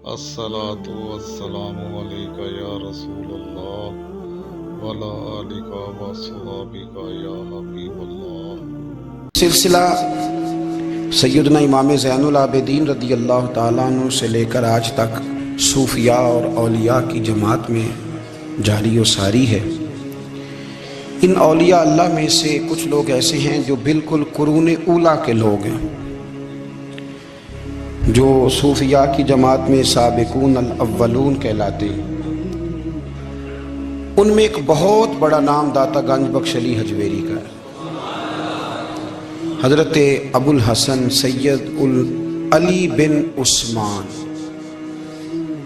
الصلاۃ والسلام علیک یا رسول اللہ وعلی آلک وصحبک یا حبیب اللہ۔ سلسلہ سیدنا امام زین العابدین رضی اللہ تعالیٰ عنہ سے لے کر آج تک صوفیاء اور اولیاء کی جماعت میں جاری و ساری ہے۔ ان اولیاء اللہ میں سے کچھ لوگ ایسے ہیں جو بالکل قرون اولیٰ کے لوگ ہیں، جو صوفیاء کی جماعت میں سابقون الاولون کہلاتے ہیں۔ ان میں ایک بہت بڑا نام داتا گنج بخش علی حجویری کا ہے۔ حضرت ابو الحسن سید علی بن عثمان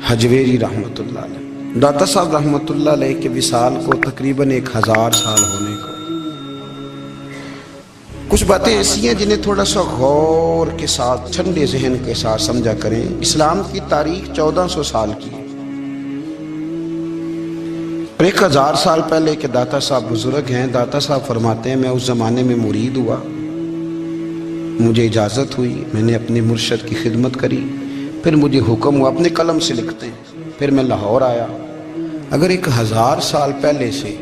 حجویری رحمۃ اللہ علیہ۔ داتا صاحب رحمۃ اللہ علیہ کے وصال کو تقریباً 1000 سال ہونے کو۔ کچھ باتیں ایسی ہیں جنہیں تھوڑا سا غور کے ساتھ، ٹھنڈے ذہن کے ساتھ سمجھا کریں۔ اسلام کی تاریخ 1400 سال کی ہے، اور 1000 سال پہلے کے داتا صاحب بزرگ ہیں۔ داتا صاحب فرماتے ہیں میں اس زمانے میں مرید ہوا، مجھے اجازت ہوئی، میں نے اپنے مرشد کی خدمت کری، پھر مجھے حکم ہوا، اپنے قلم سے لکھتے ہیں، پھر میں لاہور آیا۔ اگر 1000 سال پہلے سے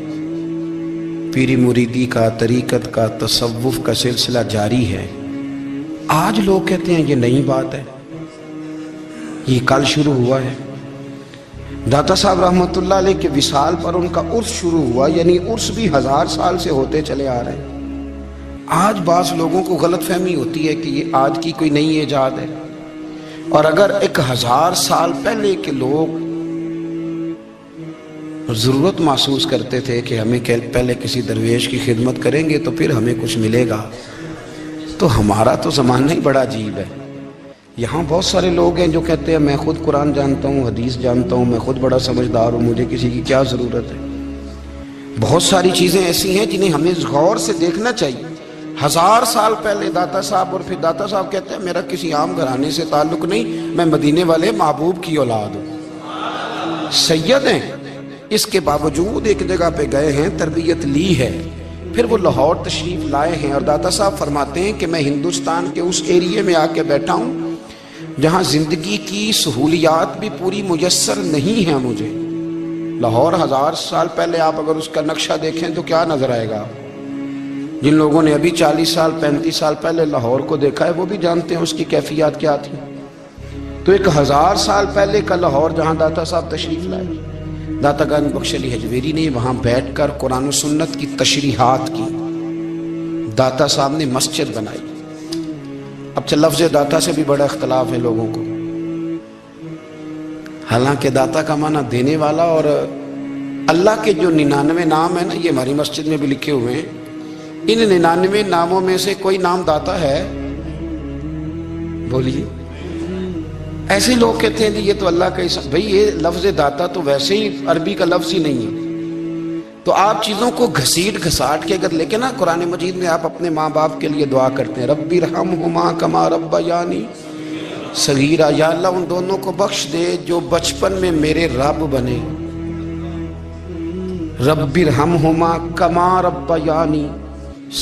پیری مریدی کا، طریقت کا، تصوف کا سلسلہ جاری ہے، آج لوگ کہتے ہیں یہ نئی بات ہے، یہ کل شروع ہوا ہے۔ داتا صاحب رحمۃ اللہ علیہ کے وصال پر ان کا عرس شروع ہوا، یعنی عرس بھی 1000 سال سے ہوتے چلے آ رہے ہیں۔ آج بعض لوگوں کو غلط فہمی ہوتی ہے کہ یہ آج کی کوئی نئی ایجاد ہے، اور اگر 1000 سال پہلے کے لوگ ضرورت محسوس کرتے تھے کہ ہمیں پہلے کسی درویش کی خدمت کریں گے تو پھر ہمیں کچھ ملے گا، تو ہمارا تو زمانہ ہی بڑا عجیب ہے۔ یہاں بہت سارے لوگ ہیں جو کہتے ہیں میں خود قرآن جانتا ہوں، حدیث جانتا ہوں، میں خود بڑا سمجھدار ہوں، مجھے کسی کی کیا ضرورت ہے۔ بہت ساری چیزیں ایسی ہیں جنہیں ہمیں غور سے دیکھنا چاہیے۔ 1000 سال پہلے داتا صاحب، اور پھر داتا صاحب کہتے ہیں میرا کسی عام گھرانے سے تعلق نہیں، میں مدینے والے محبوب کی اولاد ہوں، سید ہیں۔ اس کے باوجود ایک جگہ پہ گئے ہیں، تربیت لی ہے، پھر وہ لاہور تشریف لائے ہیں، اور داتا صاحب فرماتے ہیں کہ میں ہندوستان کے اس ایریے میں آ کے بیٹھا ہوں جہاں زندگی کی سہولیات بھی پوری میسر نہیں ہیں مجھے۔ لاہور 1000 سال پہلے آپ اگر اس کا نقشہ دیکھیں تو کیا نظر آئے گا؟ جن لوگوں نے ابھی 40 سال 35 سال پہلے لاہور کو دیکھا ہے وہ بھی جانتے ہیں اس کی کیفیات کیا تھی۔ تو 1000 سال پہلے کا لاہور جہاں داتا صاحب تشریف لائے، داتا گنج بخش علی حجویری نے وہاں بیٹھ کر قرآن و سنت کی تشریحات کی۔ داتا صاحب نے مسجد بنائی۔ اب لفظ داتا سے بھی بڑا اختلاف ہے لوگوں کو، حالانکہ داتا کا معنی دینے والا، اور اللہ کے جو 99 نام ہیں نا، یہ ہماری مسجد میں بھی لکھے ہوئے ہیں، ان 99 ناموں میں سے کوئی نام داتا ہے؟ بولیے۔ ایسے لوگ کہتے ہیں یہ تو اللہ کا اسم، بھئی یہ لفظ داتا تو ویسے ہی عربی کا لفظ ہی نہیں ہے۔ تو آپ چیزوں کو گھسیٹ گھساٹ کے اگر لے کے نا، قرآن مجید میں آپ اپنے ماں باپ کے لیے دعا کرتے ہیں، رب ارحمہما کما ربیانی صغیرا، یا اللہ ان دونوں کو بخش دے جو بچپن میں میرے رب بنے۔ رب ارحمہما کما ربیانی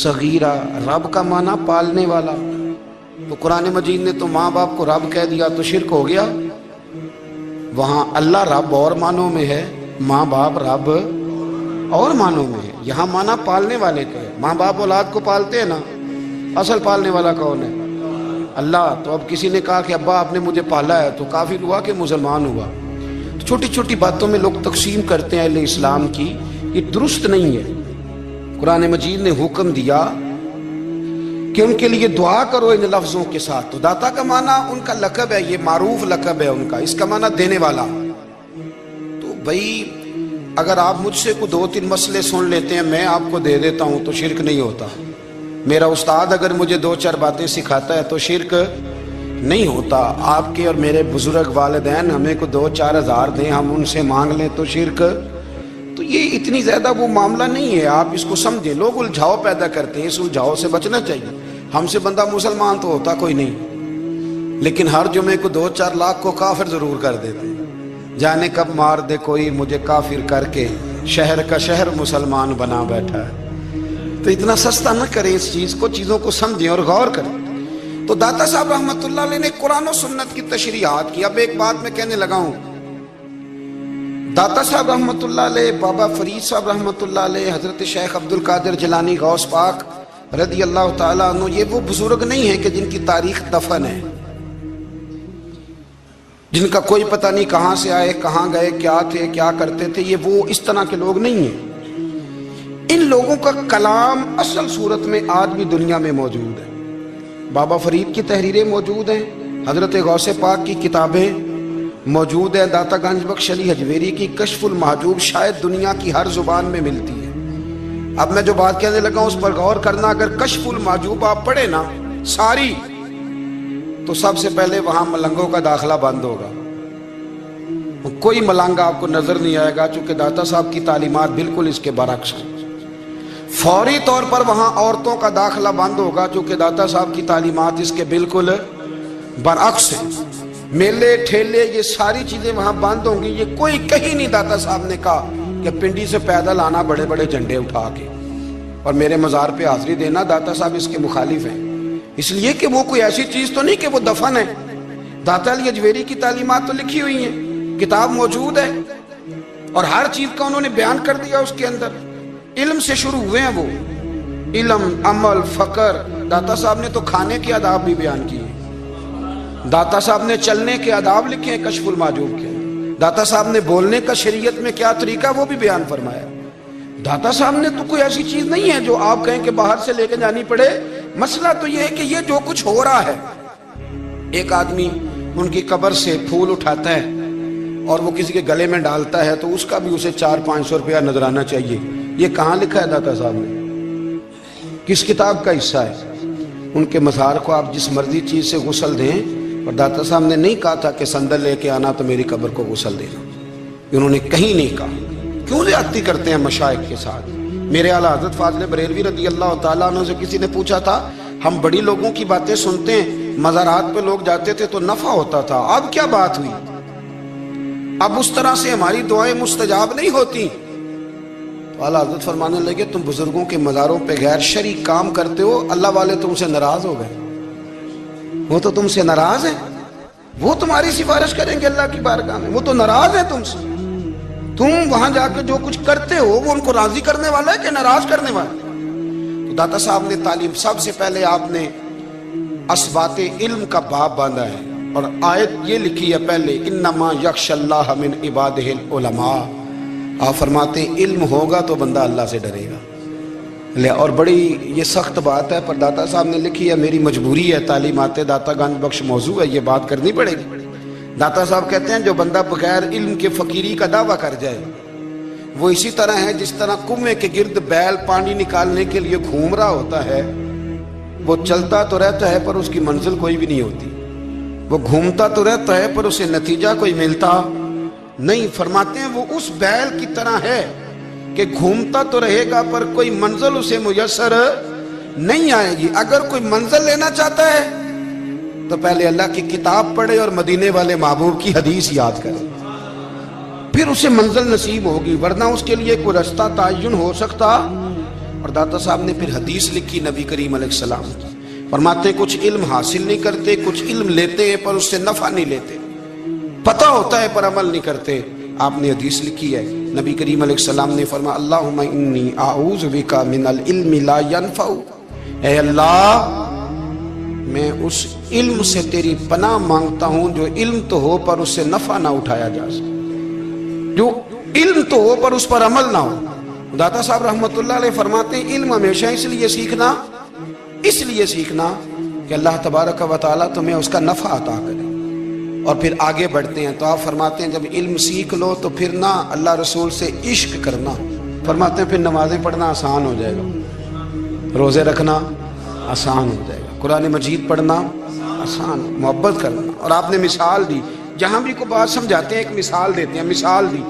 صغیرا، رب کا معنی پالنے والا۔ تو قرآن مجید نے تو ماں باپ کو رب کہہ دیا تو شرک ہو گیا۔ وہاں اللہ رب اور معنوں میں ہے، ماں باپ رب اور معنوں میں ہے۔ یہاں معنی پالنے والے کا ہے۔ ماں باپ اولاد کو پالتے ہیں نا، اصل پالنے والا کون ہے؟ اللہ۔ تو اب کسی نے کہا کہ ابا آپ نے مجھے پالا ہے، تو کافر ہوا کہ مسلمان ہوا؟ تو چھوٹی چھوٹی باتوں میں لوگ تقسیم کرتے ہیں اہل اسلام کی، یہ درست نہیں ہے۔ قرآن مجید نے حکم دیا کہ ان کے لیے دعا کرو ان لفظوں کے ساتھ۔ تو داتا کا معنی ان کا لقب ہے، یہ معروف لقب ہے ان کا، اس کا معنی دینے والا۔ تو بھائی اگر آپ مجھ سے کوئی 2-3 مسئلے سن لیتے ہیں، میں آپ کو دے دیتا ہوں تو شرک نہیں ہوتا۔ میرا استاد اگر مجھے 2-4 باتیں سکھاتا ہے تو شرک نہیں ہوتا۔ آپ کے اور میرے بزرگ والدین ہمیں کو 2-4 ہزار دیں، ہم ان سے مانگ لیں تو شرک؟ تو یہ اتنی زیادہ وہ معاملہ نہیں ہے، آپ اس کو سمجھیں۔ لوگ الجھاؤ پیدا کرتے ہیں، اس الجھاؤ سے بچنا چاہیے۔ ہم سے بندہ مسلمان تو ہوتا کوئی نہیں، لیکن ہر جمعے کو 2-4 لاکھ کو کافر ضرور کر دیتے ہیں۔ جانے کب مار دے کوئی مجھے کافر کر کے، شہر کا شہر مسلمان بنا بیٹھا ہے۔ تو اتنا سستا نہ کریں اس چیز کو، چیزوں کو سمجھیں اور غور کریں۔ تو داتا صاحب رحمۃ اللہ علیہ نے قرآن و سنت کی تشریحات کی. اب ایک بات میں کہنے لگا ہوں, داتا صاحب رحمۃ اللہ علیہ, بابا فرید صاحب رحمۃ اللہ علیہ, حضرت شیخ عبد القادر جیلانی غوث پاک رضی اللہ تعالیٰ عنہ, یہ وہ بزرگ نہیں ہیں کہ جن کی تاریخ دفن ہے, جن کا کوئی پتہ نہیں کہاں سے آئے, کہاں گئے, کیا تھے, کیا کرتے تھے. یہ وہ اس طرح کے لوگ نہیں ہیں. ان لوگوں کا کلام اصل صورت میں آج بھی دنیا میں موجود ہے. بابا فرید کی تحریریں موجود ہیں, حضرت غوث پاک کی کتابیں موجود ہیں, داتا گنج بخش علی حجویری کی کشف المحجوب شاید دنیا کی ہر زبان میں ملتی ہے. اب میں جو بات کہنے لگا ہوں اس پر غور کرنا. اگر کشف المحجوب آپ پڑھے نا ساری, تو سب سے پہلے وہاں ملنگوں کا داخلہ بند ہوگا. کوئی ملنگ آپ کو نظر نہیں آئے گا, چونکہ داتا صاحب کی تعلیمات بالکل اس کے برعکس ہیں. فوری طور پر وہاں عورتوں کا داخلہ بند ہوگا, چونکہ داتا صاحب کی تعلیمات اس کے بالکل برعکس ہیں. میلے ٹھیلے یہ ساری چیزیں وہاں بند ہوں گی. یہ کوئی کہیں نہیں داتا صاحب نے کہا کہ پنڈی سے پیدل آنا بڑے بڑے جھنڈے اٹھا کے اور میرے مزار پہ حاضری دینا. داتا صاحب اس کے مخالف ہیں, اس لیے کہ وہ کوئی ایسی چیز تو نہیں کہ وہ دفن ہے. داتا علی حجویری کی تعلیمات تو لکھی ہوئی ہیں, کتاب موجود ہے, اور ہر چیز کا انہوں نے بیان کر دیا اس کے اندر. علم سے شروع ہوئے ہیں وہ, علم, عمل, فقر. داتا صاحب نے تو کھانے کے آداب بھی بیان کیے. داتا صاحب نے چلنے کے آداب لکھے ہیں کشف المحجوب کے. داتا صاحب نے بولنے کا شریعت میں کیا طریقہ وہ بھی بیان فرمایا. داتا صاحب نے تو کوئی ایسی چیز نہیں ہے جو آپ کہیں کہ باہر سے لے کے جانی پڑے. مسئلہ تو یہ ہے کہ یہ جو کچھ ہو رہا ہے, ایک آدمی ان کی قبر سے پھول اٹھاتا ہے اور وہ کسی کے گلے میں ڈالتا ہے تو اس کا بھی اسے 400-500 روپیہ نظرانہ چاہیے. یہ کہاں لکھا ہے داتا صاحب نے؟ کس کتاب کا حصہ ہے؟ ان کے مزار کو آپ جس مرضی چیز سے غسل دیں, اور داتا صاحب نے نہیں کہا تھا کہ سندل لے کے آنا تو میری قبر کو غسل دینا. انہوں نے کہیں نہیں کہا. کیوں زیادتی کرتے ہیں مشائخ کے ساتھ؟ میرے اعلیٰ حضرت فاضل بریلوی رضی اللہ تعالیٰ عنہ سے کسی نے پوچھا تھا, ہم بڑی لوگوں کی باتیں سنتے ہیں, مزارات پہ لوگ جاتے تھے تو نفع ہوتا تھا, اب کیا بات ہوئی؟ اب اس طرح سے ہماری دعائیں مستجاب نہیں ہوتی. تو اعلیٰ حضرت فرمانے لگے, تم بزرگوں کے مزاروں پہ غیر شرعی کام کرتے ہو, اللہ والے تم سے ناراض ہو گئے. وہ تو تم سے ناراض ہیں, وہ تمہاری سفارش کریں گے اللہ کی بارگاہ میں, وہ تو ناراض ہیں تم سے. تم وہاں جا کے جو کچھ کرتے ہو وہ ان کو راضی کرنے والا ہے کہ ناراض کرنے والا ہے؟ تو داتا صاحب نے تعلیم, سب سے پہلے آپ نے اسبات علم کا باب باندھا ہے, اور آیت یہ لکھی ہے پہلے, انما یخشی اللہ من عبادہ العلماء. آپ فرماتے ہیں علم ہوگا تو بندہ اللہ سے ڈرے گا. اور بڑی یہ سخت بات ہے, پر داتا صاحب نے لکھی ہے, میری مجبوری ہے, تعلیمات داتا گنج بخش موضوع ہے, یہ بات کرنی پڑے گی. داتا صاحب کہتے ہیں جو بندہ بغیر علم کے فقیری کا دعویٰ کر جائے وہ اسی طرح ہے جس طرح کنویں کے گرد بیل پانی نکالنے کے لیے گھوم رہا ہوتا ہے. وہ چلتا تو رہتا ہے پر اس کی منزل کوئی بھی نہیں ہوتی, وہ گھومتا تو رہتا ہے پر اسے نتیجہ کوئی ملتا نہیں. فرماتے ہیں وہ اس بیل کی طرح ہے کہ گھومتا تو رہے گا پر کوئی منزل اسے میسر نہیں آئے گی. اگر کوئی منزل لینا چاہتا ہے تو پہلے اللہ کی کتاب پڑھے اور مدینے والے محبوب کی حدیث یاد کرے, پھر اسے منزل نصیب ہوگی, ورنہ اس کے لیے کوئی رستہ تعین ہو سکتا. اور داتا صاحب نے پھر حدیث لکھی نبی کریم علیہ السلام کی. فرماتے ہیں کچھ علم حاصل نہیں کرتے, کچھ علم لیتے ہیں پر اس سے نفع نہیں لیتے, پتہ ہوتا ہے پر عمل نہیں کرتے. آپ نے حدیث لکھی ہے, نبی کریم علیہ السلام نے فرمایا, اللہم انی اعوذ بک من العلم لا ینفع. اے اللہ میں اس علم سے تیری پناہ مانگتا ہوں جو علم تو ہو پر اس سے نفع نہ اٹھایا جا سکے, جو علم تو ہو پر اس پر عمل نہ ہو. داتا صاحب رحمۃ اللہ علیہ فرماتے ہیں علم ہمیشہ اس لیے سیکھنا کہ اللہ تبارک و تعالیٰ تمہیں اس کا نفع عطا کرے. اور پھر آگے بڑھتے ہیں تو آپ فرماتے ہیں جب علم سیکھ لو تو پھر نہ اللہ رسول سے عشق کرنا. فرماتے ہیں پھر نمازیں پڑھنا آسان ہو جائے گا, روزے رکھنا آسان ہو جائے گا, قرآن مجید پڑھنا آسان, محبت کرنا. اور آپ نے مثال دی, جہاں بھی کوئی بات سمجھاتے ہیں ایک مثال دیتے ہیں. مثال دی,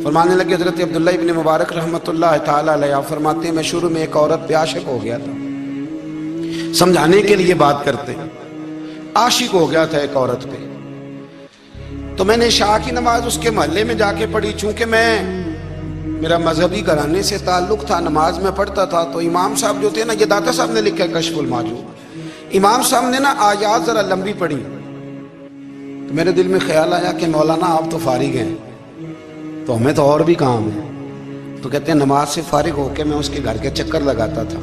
فرمانے لگے حضرت عبداللہ ابن مبارک رحمۃ اللہ تعالیٰ علیہ, آپ فرماتے ہیں میں شروع میں ایک عورت پہ عاشق ہو گیا تھا. سمجھانے کے لیے بات کرتے ہیں, عاشق ہو گیا تھا ایک عورت پہ, تو میں نے عشاء کی نماز اس کے محلے میں جا کے پڑھی. چونکہ میرا مذہبی گھرانے سے تعلق تھا, نماز میں پڑھتا تھا, تو امام صاحب جو تھے نا, یہ داتا صاحب نے لکھا ہے کشف المحجوب, امام صاحب نے نا آیات ذرا لمبی پڑھی تو میرے دل میں خیال آیا کہ مولانا آپ تو فارغ ہیں تو ہمیں تو اور بھی کام ہے. تو کہتے ہیں نماز سے فارغ ہو کے میں اس کے گھر کے چکر لگاتا تھا,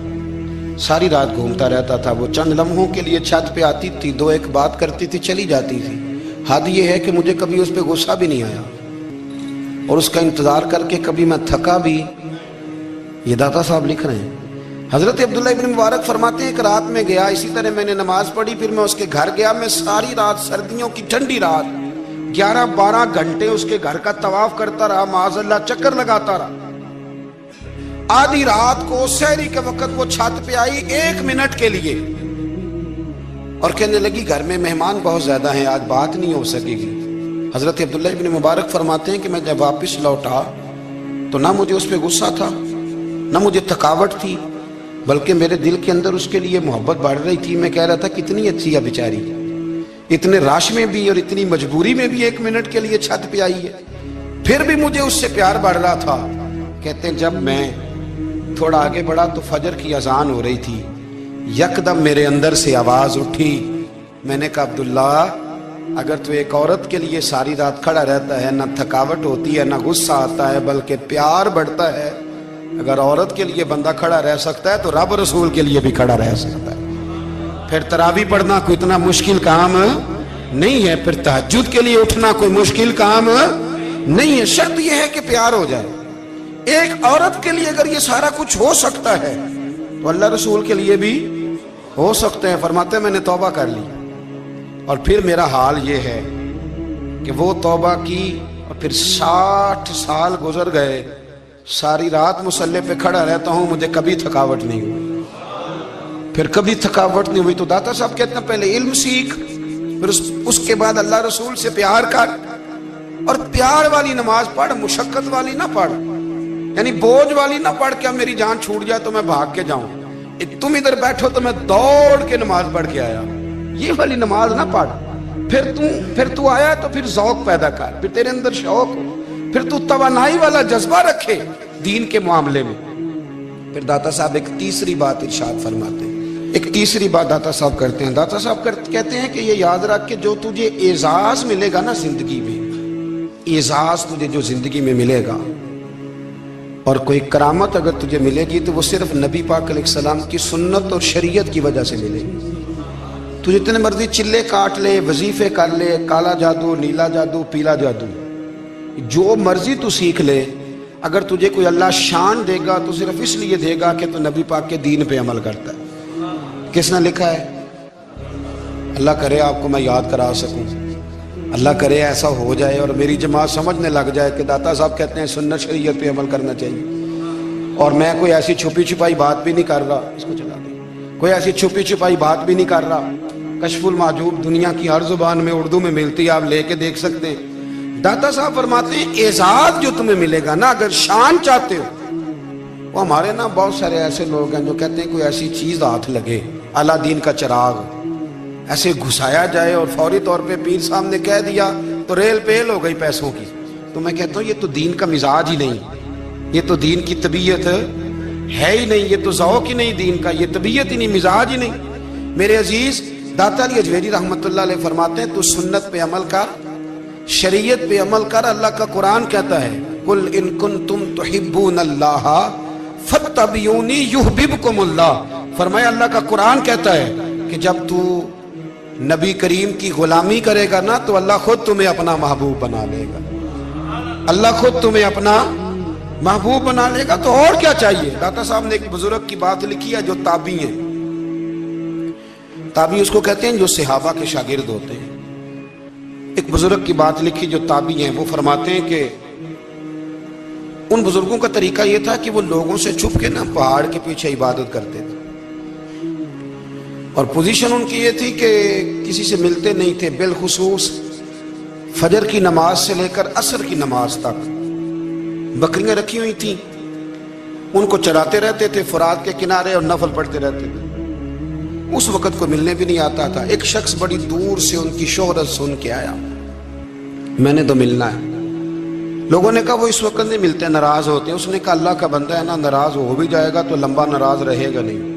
ساری رات گھومتا رہتا تھا. وہ چند لمحوں کے لیے چھت پہ آتی تھی, دو ایک بات کرتی تھی, چلی جاتی تھی. حد یہ ہے کہ مجھے کبھی اس پہ غصہ بھی نہیں آیا اور اس کا انتظار کر کے کبھی میں تھکا بھی. یہ داتا صاحب لکھ رہے ہیں. حضرت عبداللہ ابن مبارک فرماتے ہیں ایک رات میں گیا, اسی طرح میں نے نماز پڑھی, پھر میں اس کے گھر گیا. میں ساری رات, سردیوں کی ٹھنڈی رات, 11-12 گھنٹے اس کے گھر کا طواف کرتا رہا, معاذ اللہ چکر لگاتا رہا. آدھی رات کو سحری کے وقت وہ چھت پہ آئی 1 منٹ کے لیے اور کہنے لگی گھر میں مہمان بہت زیادہ ہیں, آج بات نہیں ہو سکے گی. حضرت عبداللہ ابن مبارک فرماتے ہیں کہ میں جب واپس لوٹا تو نہ مجھے اس پہ غصہ تھا, نہ مجھے تھکاوٹ تھی, بلکہ میرے دل کے اندر اس کے لیے محبت بڑھ رہی تھی. میں کہہ رہا تھا کتنی اچھی ہے بیچاری, اتنے راش میں بھی اور اتنی مجبوری میں بھی 1 منٹ کے لیے چھت پہ آئی ہے, پھر بھی مجھے اس سے پیار بڑھ رہا تھا. کہتے ہیں جب میں تھوڑا آگے بڑھا تو فجر کی اذان ہو رہی تھی, یکدم میرے اندر سے آواز اٹھی. میں نے کہا عبداللہ اگر تو ایک عورت کے لیے ساری رات کھڑا رہتا ہے, نہ تھکاوٹ ہوتی ہے, نہ غصہ آتا ہے, بلکہ پیار بڑھتا ہے, اگر عورت کے لیے بندہ کھڑا رہ سکتا ہے تو رب رسول کے لیے بھی کھڑا رہ سکتا ہے. پھر تراویح پڑھنا کوئی اتنا مشکل کام نہیں ہے, پھر تہجد کے لیے اٹھنا کوئی مشکل کام نہیں ہے. شرط یہ ہے کہ پیار ہو جائے. ایک عورت کے لیے اگر یہ سارا کچھ ہو سکتا ہے تو اللہ رسول کے لیے بھی ہو سکتے ہیں. فرماتے ہیں میں نے توبہ کر لی اور پھر میرا حال یہ ہے کہ وہ توبہ کی اور پھر 60 سال گزر گئے, ساری رات مصلی پہ کھڑا رہتا ہوں, مجھے کبھی تھکاوٹ نہیں ہوئی, پھر کبھی تھکاوٹ نہیں ہوئی. تو داتا صاحب کہتے ہیں پہلے علم سیکھ, پھر اس کے بعد اللہ رسول سے پیار کر, اور پیار والی نماز پڑھ, مشقت والی نہ پڑھ, یعنی بوجھ والی نہ پڑھ کہ اب میری جان چھوٹ جائے تو میں بھاگ کے جاؤں, تم ادھر بیٹھو تو میں دوڑ کے نماز پڑھ کے آیا, یہ والی نماز نہ پڑھ. پھر تو آیا تو پھر ذوق پیدا کر, پھر تیرے اندر شوق ہو, پھر تو توانائی والا جذبہ رکھے دین کے معاملے میں. پھر داتا صاحب ایک تیسری بات ارشاد فرماتے ہیں, ایک تیسری بات داتا صاحب کرتے ہیں. داتا صاحب کہتے ہیں کہ یہ یاد رکھ کہ جو تجھے اعزاز ملے گا نا زندگی میں, اعزاز تجھے جو زندگی میں ملے گا اور کوئی کرامت اگر تجھے ملے گی تو وہ صرف نبی پاک علیہ السلام کی سنت اور شریعت کی وجہ سے ملے گی. تو جتنے مرضی چلے کاٹ لے, وظیفے کر لے, کالا جادو, نیلا جادو, پیلا جادو, جو مرضی تو سیکھ لے, اگر تجھے کوئی اللہ شان دے گا تو صرف اس لیے دے گا کہ تو نبی پاک کے دین پہ عمل کرتا ہے. کس نے لکھا ہے؟ اللہ کرے آپ کو میں یاد کرا سکوں, اللہ کرے ایسا ہو جائے اور میری جماعت سمجھنے لگ جائے کہ داتا صاحب کہتے ہیں سنت شریعت پہ عمل کرنا چاہیے, اور میں کوئی ایسی چھپی چھپائی بات بھی نہیں کر رہا, اس کو چلا دیں, کوئی ایسی چھپی چھپائی بات بھی نہیں کر رہا. کشف المعجوب دنیا کی ہر زبان میں اردو میں ملتی ہے, آپ لے کے دیکھ سکتے ہیں. داتا صاحب فرماتے ہیں اعزاز جو تمہیں ملے گا نا, اگر شان چاہتے ہو, وہ ہمارے نا بہت سارے ایسے لوگ ہیں جو کہتے ہیں کوئی ایسی چیز ہاتھ لگے, اعلیٰ دین کا چراغ ایسے گھسایا جائے اور فوری طور پہ پیر صاحب نے کہہ دیا تو ریل پیل ہو گئی پیسوں کی. تو میں کہتا ہوں یہ تو دین کا مزاج ہی نہیں, یہ تو دین کی طبیعت ہے ہی نہیں, یہ تو ذوق ہی نہیں دین کا, یہ طبیعت ہی نہیں, مزاج ہی نہیں. میرے عزیز داتا علی اجویری رحمت اللہ علیہ فرماتے ہیں تو سنت پہ عمل کر, شریعت پہ عمل کر. اللہ کا قرآن کہتا ہے قل ان کنتم تحبون اللہ فاتبعونی یحببکم اللہ. فرمایا اللہ کا قرآن کہتا ہے کہ جب تو نبی کریم کی غلامی کرے گا نا تو اللہ خود تمہیں اپنا محبوب بنا لے گا, اللہ خود تمہیں اپنا محبوب بنا لے گا. تو اور کیا چاہیے؟ داتا صاحب نے ایک بزرگ کی بات لکھی ہے جو تابعی ہیں, تابعی اس کو کہتے ہیں جو صحابہ کے شاگرد ہوتے ہیں. ایک بزرگ کی بات لکھی جو تابعی ہیں, وہ فرماتے ہیں کہ ان بزرگوں کا طریقہ یہ تھا کہ وہ لوگوں سے چھپ کے نا پہاڑ کے پیچھے عبادت کرتے تھے, اور پوزیشن ان کی یہ تھی کہ کسی سے ملتے نہیں تھے, بالخصوص فجر کی نماز سے لے کر عصر کی نماز تک بکریاں رکھی ہوئی تھیں, ان کو چراتے رہتے تھے فرات کے کنارے اور نفل پڑھتے رہتے تھے. اس وقت کو ملنے بھی نہیں آتا تھا. ایک شخص بڑی دور سے ان کی شہرت سن کے آیا, میں نے تو ملنا ہے. لوگوں نے کہا وہ اس وقت نہیں ملتے, ناراض ہوتے ہیں. اس نے کہا اللہ کا بندہ ہے نا, ناراض ہو بھی جائے گا تو لمبا ناراض رہے گا نہیں.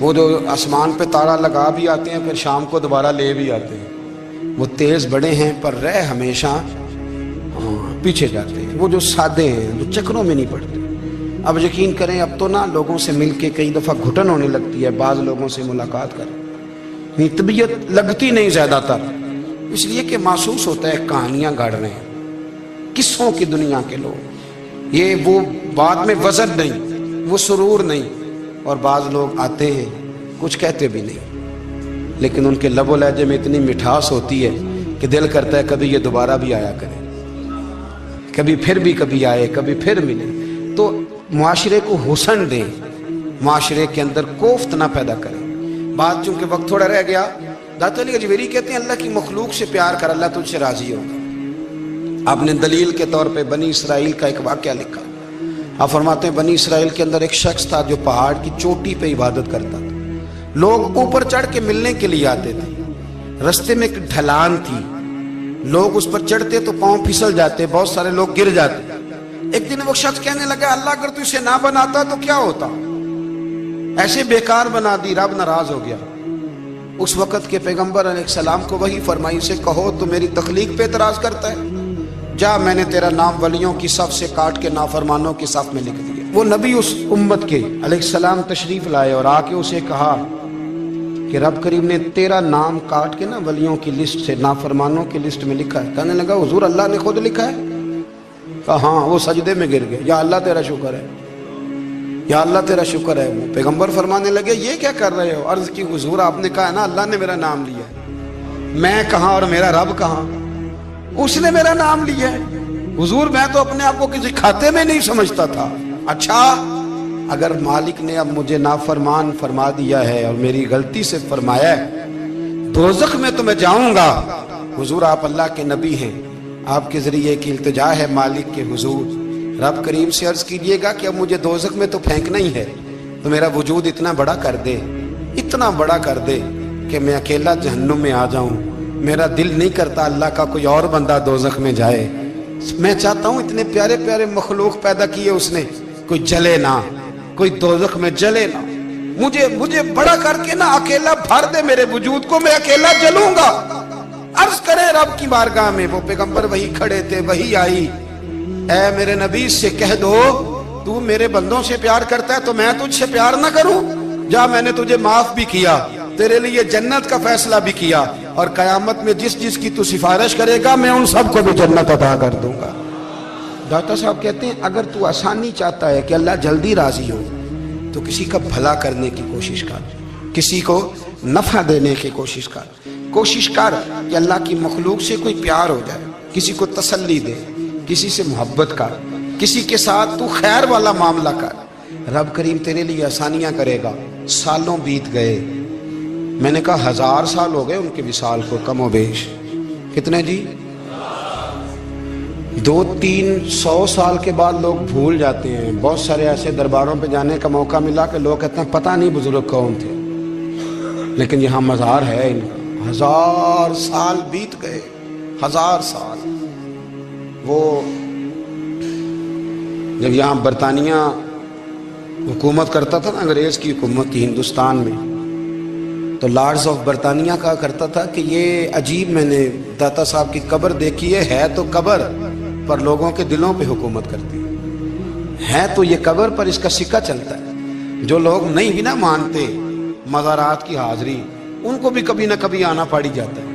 وہ جو آسمان پہ تارا لگا بھی آتے ہیں پھر شام کو دوبارہ لے بھی آتے ہیں، وہ تیز بڑے ہیں پر رہ ہمیشہ پیچھے جاتے ہیں، وہ جو سادے ہیں جو چکروں میں نہیں پڑتے۔ اب یقین کریں اب تو نا لوگوں سے مل کے کئی دفعہ گھٹن ہونے لگتی ہے، بعض لوگوں سے ملاقات کر طبیعت لگتی نہیں زیادہ تر، اس لیے کہ محسوس ہوتا ہے کہانیاں گاڑ رہے ہیں، قصوں کی دنیا کے لوگ، یہ وہ بات میں وزن نہیں، وہ سرور نہیں۔ اور بعض لوگ آتے ہیں کچھ کہتے بھی نہیں، لیکن ان کے لب و لہجے میں اتنی مٹھاس ہوتی ہے کہ دل کرتا ہے کبھی یہ دوبارہ بھی آیا کرے، کبھی پھر بھی کبھی آئے، کبھی پھر ملے۔ تو معاشرے کو حسن دیں، معاشرے کے اندر کوفت نہ پیدا کریں۔ بات چونکہ وقت تھوڑا رہ گیا، داتا علی اجویری کہتے ہیں اللہ کی مخلوق سے پیار کر، اللہ تجھ سے راضی ہوگا۔ آپ نے دلیل کے طور پہ بنی اسرائیل کا ایک واقعہ لکھا۔ آپ فرماتے ہیں بنی اسرائیل کے اندر ایک شخص تھا جو پہاڑ کی چوٹی پہ عبادت کرتا تھا، لوگ اوپر چڑھ کے ملنے کے لیے آتے تھے، رستے میں ایک ڈھلان تھی، لوگ اس پر چڑھتے تو پاؤں پھسل جاتے، بہت سارے لوگ گر جاتے۔ ایک دن وہ شخص کہنے لگا اللہ اگر تو اسے نہ بناتا تو کیا ہوتا، ایسے بیکار بنا دی، رب ناراض ہو گیا۔ اس وقت کے پیغمبر علیہ السلام کو وہی فرمائی اسے کہو تو میری تخلیق پہ اعتراض کرتا ہے، جا میں نے تیرا نام ولیوں کی صف سے کاٹ کے نافرمانوں کی صف میں لکھ دیا۔ وہ نبی اس امت کے علیہ السلام تشریف لائے اور آ کے اسے کہا کہ رب کریم نے تیرا نام کاٹ کے نا ولیوں کی لسٹ سے نافرمانوں کی لسٹ میں لکھا ہے۔ کہنے لگا حضور اللہ نے خود لکھا ہے؟ کہا ہاں۔ وہ سجدے میں گر گئے، یا اللہ تیرا شکر ہے، یا اللہ تیرا شکر ہے۔ وہ پیغمبر فرمانے لگے یہ کیا کر رہے ہو؟ عرض کی حضور آپ نے کہا ہے نا اللہ نے میرا نام لیا ہے، میں کہاں اور میرا رب کہاں؟ اس نے میرا نام لیا ہے حضور، میں تو اپنے آپ کو کسی کھاتے میں نہیں سمجھتا تھا۔ اچھا اگر مالک نے اب مجھے نافرمان فرما دیا ہے اور میری غلطی سے فرمایا ہے دوزخ میں تو میں جاؤں گا۔ حضور آپ اللہ کے نبی ہیں، آپ کے ذریعے کی التجا ہے مالک کے حضور، رب کریم سے عرض کیجئے گا کہ اب مجھے دوزخ میں تو پھینکنا ہی ہے، تو میرا وجود اتنا بڑا کر دے، اتنا بڑا کر دے کہ میں اکیلا جہنم میں آ جاؤں۔ میرا دل نہیں کرتا اللہ کا کوئی اور بندہ دوزخ میں جائے، میں چاہتا ہوں اتنے پیارے پیارے مخلوق پیدا کیے اس نے، کوئی جلے نہ، کوئی دوزخ میں جلے نہ، مجھے بڑا کر کے نا اکیلا بھر دے میرے وجود کو، میں اکیلا جلوں گا۔ عرض کرے رب کی بارگاہ میں، وہ پیغمبر وہی کھڑے تھے، وہی آئی، اے میرے نبی سے کہہ دو تو میرے بندوں سے پیار کرتا ہے تو میں تجھ سے پیار نہ کروں؟ جا میں نے تجھے معاف بھی کیا، تیرے لیے جنت کا فیصلہ بھی کیا، اور قیامت میں جس کی تو سفارش کرے گا میں ان سب کو بھی جنت عطا کر دوں گا۔ داتا صاحب کہتے ہیں اگر تو آسانی چاہتا ہے کہ اللہ جلدی راضی ہو تو کسی کا بھلا کرنے کی کوشش کر، کسی کو نفع دینے کی کوشش کر کہ اللہ کی مخلوق سے کوئی پیار ہو جائے، کسی کو تسلی دے، کسی سے محبت کر، کسی کے ساتھ تو خیر والا معاملہ کر، رب کریم تیرے لیے آسانیاں کرے گا۔ سالوں بیت گئے، میں نے کہا 1000 سال ہو گئے ان کے وصال کو کم و بیش، کتنے جی؟ 200-300 سال کے بعد لوگ بھول جاتے ہیں۔ بہت سارے ایسے درباروں پہ جانے کا موقع ملا کہ لوگ کہتے ہیں پتہ نہیں بزرگ کون تھے، لیکن یہاں مزار ہے ان کا۔ 1000 سال بیت گئے، 1000 سال۔ وہ جب یہاں برطانیہ حکومت کرتا تھا نا، انگریز کی حکومت تھی ہندوستان میں، تو لارڈز آف برطانیہ کہا کرتا تھا کہ یہ عجیب، میں نے داتا صاحب کی قبر دیکھی ہے تو قبر پر لوگوں کے دلوں پہ حکومت کرتی ہے تو یہ قبر پر اس کا سکہ چلتا ہے۔ جو لوگ نہیں بھی نہ مانتے مزارات کی حاضری، ان کو بھی کبھی نہ کبھی آنا پڑی جاتا ہے۔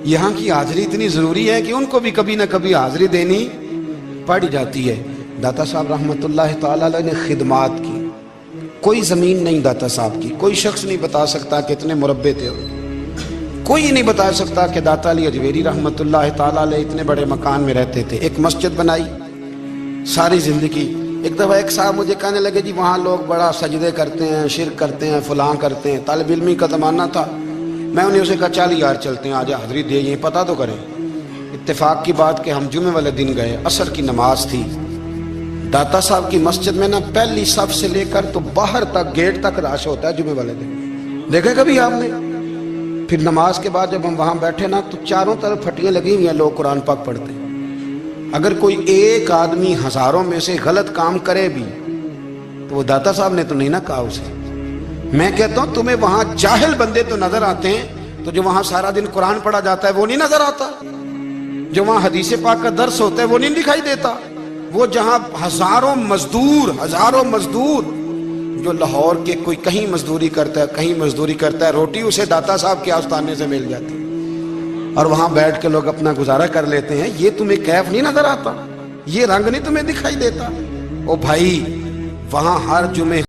یہاں کی حاضری اتنی ضروری ہے کہ ان کو بھی کبھی نہ کبھی حاضری دینی پڑی جاتی ہے۔ داتا صاحب رحمۃ اللہ تعالی علیہ نے خدمات کی، کوئی زمین نہیں داتا صاحب کی، کوئی شخص نہیں بتا سکتا کہ اتنے مربع تھے، کوئی نہیں بتا سکتا کہ داتا علی اجویری رحمۃ اللہ تعالی علیہ اتنے بڑے مکان میں رہتے تھے۔ ایک مسجد بنائی ساری زندگی۔ ایک دفعہ ایک صاحب مجھے کہنے لگے جی وہاں لوگ بڑا سجدے کرتے ہیں، شرک کرتے ہیں، فلاں کرتے ہیں، طالب علمی کا زمانہ تھا۔ میں انہیں اسے کہا چل یار چلتے ہیں، آج حاضری دے، یہ پتہ تو کریں۔ اتفاق کی بات کہ ہم جمعے والے دن گئے، عصر کی نماز تھی، داتا صاحب کی مسجد میں نا پہلی صف سے لے کر تو باہر تک گیٹ تک رش ہوتا ہے جمعے والے دن، دیکھے کبھی آپ نے؟ پھر نماز کے بعد جب ہم وہاں بیٹھے نا تو چاروں طرف پھٹیاں لگی ہوئی ہیں، لوگ قرآن پاک پڑھتے ہیں۔ اگر کوئی ایک آدمی ہزاروں میں سے غلط کام کرے بھی تو وہ داتا صاحب نے تو نہیں نہ کہا اسے، میں کہتا ہوں تمہیں وہاں جاہل بندے تو نظر آتے ہیں، تو جو وہاں سارا دن قرآن پڑھا جاتا ہے وہ نہیں نظر آتا، جو وہاں حدیث پاک کا درس ہوتا ہے وہ نہیں دکھائی دیتا، وہ جہاں ہزاروں مزدور جو لاہور کے کوئی کہیں مزدوری کرتا ہے کہیں مزدوری کرتا ہے، روٹی اسے داتا صاحب کے آستانے سے مل جاتی اور وہاں بیٹھ کے لوگ اپنا گزارا کر لیتے ہیں، یہ تمہیں کیف نہیں نظر آتا، یہ رنگ نہیں تمہیں دکھائی دیتا؟ او بھائی وہاں ہر جمعے